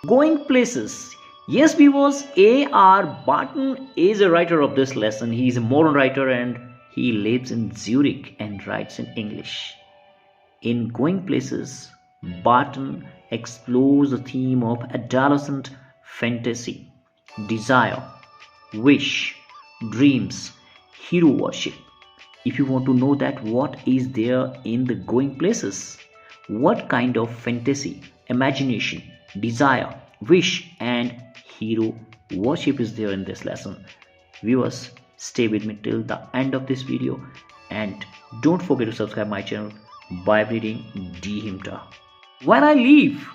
Going places. Yes, viewers, A.R. Barton is a writer of this lesson. He is a modern writer and he lives in Zurich and writes in English. In Going Places, Barton explores the theme of adolescent fantasy, desire, wish, dreams, hero worship. If you want to know that what is there in the Going Places, what kind of fantasy, imagination, desire, wish and hero worship is there in this lesson, viewers, stay with me till the end of this video and don't forget to subscribe my channel by reading D. Himta. When I leave,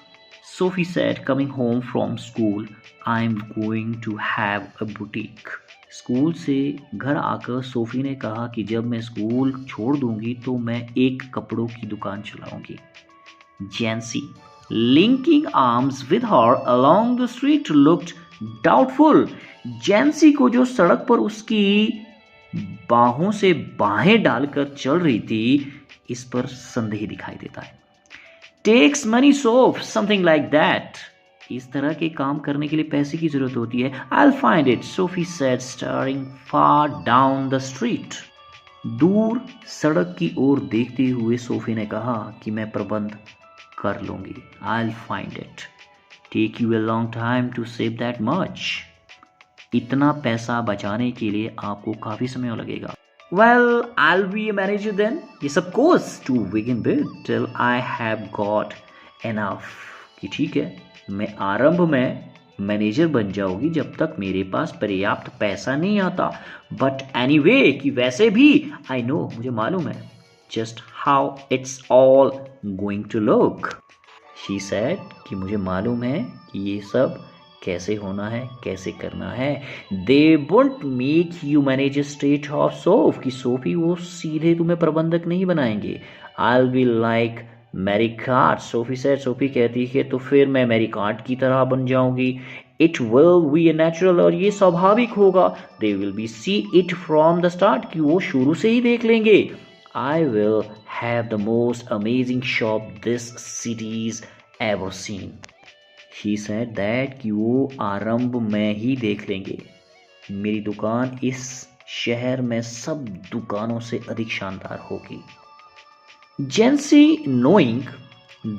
Sophie said, coming home from school, I'm going to have a boutique. School से घर आकर Sophie ने कहा कि जब मैं school छोड़ दूंगी तो मैं एक कपड़ों की दुकान चलाऊंगी. Jancy, linking arms with her along the street, looked doubtful. Jancy को जो सड़क पर उसकी बाहों से बाहें डालकर चल रही थी, इस पर संदेह दिखाई देता है. Takes money, Soph, something like that. इस तरह के काम करने के लिए पैसे की जरूरत होती है. I'll find it, Sophie said, staring far down the street. दूर सड़क की ओर देखते हुए सोफी ने कहा कि मैं प्रबंध कर लूंगी. I'll find it. Take you a long time to save that much. इतना पैसा बचाने के लिए आपको काफी समय लगेगा. Well, I'll be a manager then. Yes, of course, to begin with, till I have got enough. कि ठीक है, मैं आरंभ में मैनेजर बन जाऊंगी जब तक मेरे पास पर्याप्त पैसा नहीं आता. बट एनीवे, कि वैसे भी आई नो, मुझे मालूम है, just how it's all going to look. She said, कि मुझे मालूम है कि ये सब कैसे होना है, कैसे करना है. They won't make you manager straight off Sophie, कि सोफी वो सीधे तुम्हें प्रबंधक नहीं बनाएंगे. I will be like Mary Cart, Sophie said. Sophie कहती है तो फिर मैं मैरी कार्ट की तरह बन जाऊंगी. It will be a natural, और ये स्वाभाविक होगा. They will be see it from the start, कि वो शुरू से ही देख लेंगे. I will have the most amazing shop this city's ever seen. He said that, कि वो आरंभ में ही देख लेंगे. मेरी दुकान इस शहर में सब दुकानों से अधिक शानदार होगी. Jancy, knowing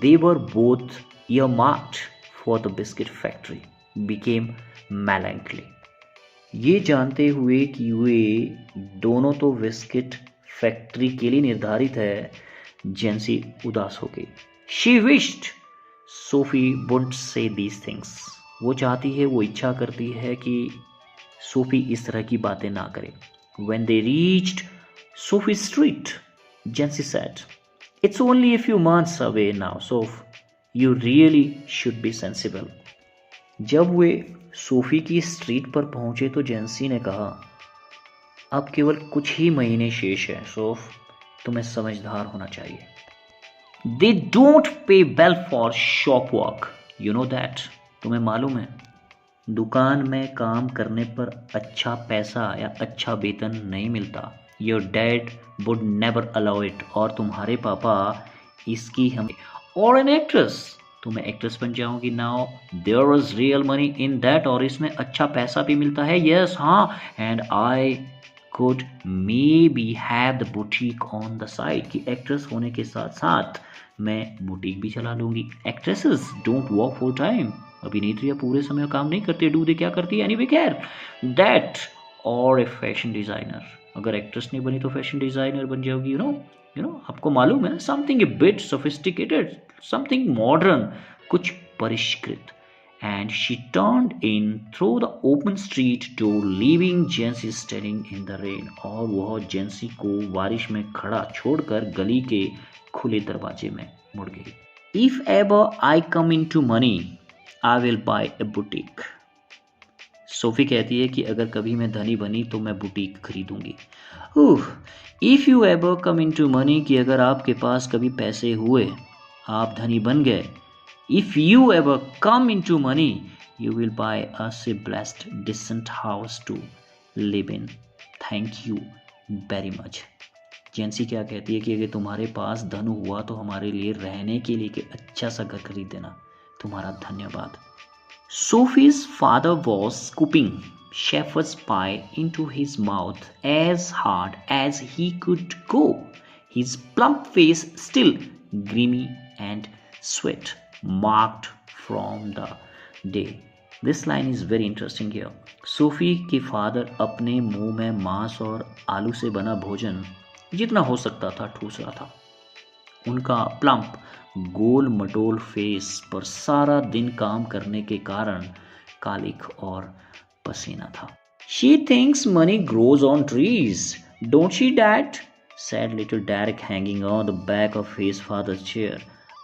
they were both earmarked for the biscuit factory, became melancholy. ये जानते हुए कि वे दोनों तो बिस्किट फैक्ट्री के लिए निर्धारित है, जेंसी उदास हो गई. She wished Sophie wouldn't say these things. वो चाहती है, वो इच्छा करती है कि सोफी इस तरह की बातें ना करे. When they reached Sophie's street, Jancy said, It's only a few months away now, Soph. You really should be sensible. जब वे सोफी की स्ट्रीट पर पहुंचे तो जेंसी ने कहा, अब केवल कुछ ही महीने शेष है सोफ, तुम्हें समझदार होना चाहिए. They don't pay well for shop work. You know that. तुम्हें मालूम है, दुकान में काम करने पर अच्छा पैसा या अच्छा वेतन नहीं मिलता. Your dad would never allow it. और तुम्हारे पापा इसकी हम. और an actress, तुम्हें एक्ट्रेस बन जाओगी. Now there is real money in that, और इसमें अच्छा पैसा भी मिलता है. Yes, हाँ. And I could maybe have the boutique on the side, कि एक्ट्रेस होने के साथ साथ मैं बुटीक भी चला लूंगी. Actresses don't work full time. अभिनेत्रियां पूरे समय काम नहीं करती. डू दे, क्या करती है? Anyway, care that. और ए फैशन डिजाइनर, अगर एक्ट्रेस नहीं बनी तो फैशन डिजाइनर बन जाओगी. यू नो, आपको मालूम है, समथिंग ए बिट सोफिस्टिकेटेड, समथिंग मॉडर्न, कुछ परिष्कृत. And she turned in through the open street door, leaving जेंसी standing in the rain. और वह जेंसी को बारिश में खड़ा छोड़कर गली के खुले दरवाजे में मुड़ गई. If ever I come in to money, I will buy a boutique. Sophie कहती है कि अगर कभी मैं धनी बनी तो मैं बुटीक खरीदूंगी. If you ever come in to money, कि अगर आपके पास कभी पैसे हुए, आप धनी बन गए. If you ever come in to money, you will buy us a blessed decent house to live in. Thank you very much. जेंसी क्या कहती है कि अगर तुम्हारे पास धन हुआ तो हमारे लिए रहने के लिए एक अच्छा सा घर खरीद देना. तुम्हारा धन्यवाद. Sophie's father was scooping shepherd's pie into his mouth as hard as he could go, his plump face still grimy and sweat marked from the day. This line is very interesting here. Sophie के father अपने मुंह में मांस और आलू से बना भोजन जितना हो सकता था ठूस रहा था। उनका प्लम्प गोल मटोल फेस पर सारा दिन काम करने के कारण कालिक और पसीना था। She thinks money grows on trees, don't she, Dad? said little Derek hanging on the back of his father's chair.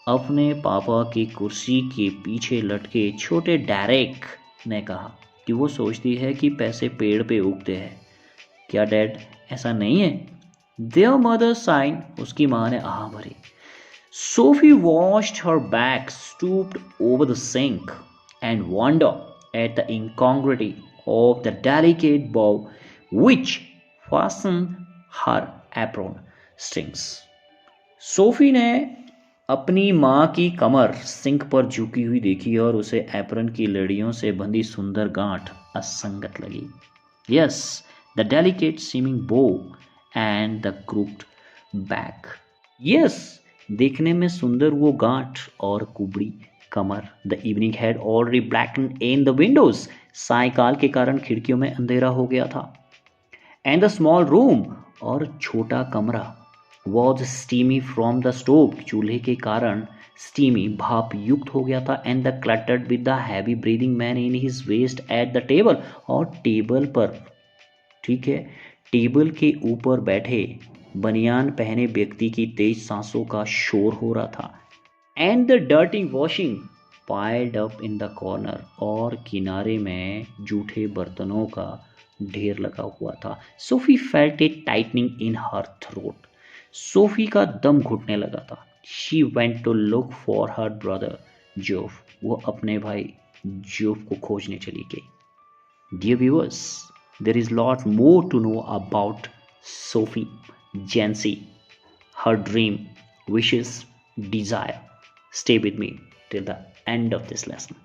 अपने पापा की कुर्सी के पीछे लटके छोटे डेरेक ने कहा कि वो सोचती है कि पैसे पेड़ पे उगते हैं। क्या डैड ऐसा नहीं है? Their mother sighed, उसकी माँ ने आह भरी। Sophie washed her back, stooped over the sink, and wondered at the incongruity of the delicate bow which fastened her apron strings. Sophie ने अपनी माँ की कमर सिंक पर झुकी हुई देखी और उसे एप्रन की लड़ियों से बंधी सुंदर गांठ असंगत लगी। Yes, the delicate seeming bow and the crooked back. Yes, देखने में सुंदर वो गांठ और कुबड़ी कमर। The evening had already blacken in the windows. सायकाल के कारण खिड़कियों में अंधेरा हो गया था। एंड द स्मॉल रूम और छोटा कमरा was steamy from the stove. चूल्हे के कारण स्टीमी भाप युक्त हो गया था। And the cluttered with the heavy breathing man in his vest at the table. और टेबल पर, ठीक है, टेबल के ऊपर बैठे बनियान पहने व्यक्ति की तेज सांसों का शोर हो रहा था। And the dirty washing piled up in the corner. और किनारे में जूठे बर्तनों का ढेर लगा हुआ था। Sophie felt it tightening in her throat. Sophie का दम घुटने लगा था। She went to look for her brother Joff. वो अपने भाई जोफ को खोजने चली गई। Dear viewers, there is lot more to know about Sophie Jancy, her dream, wishes, desire. Stay with me till the end of this lesson.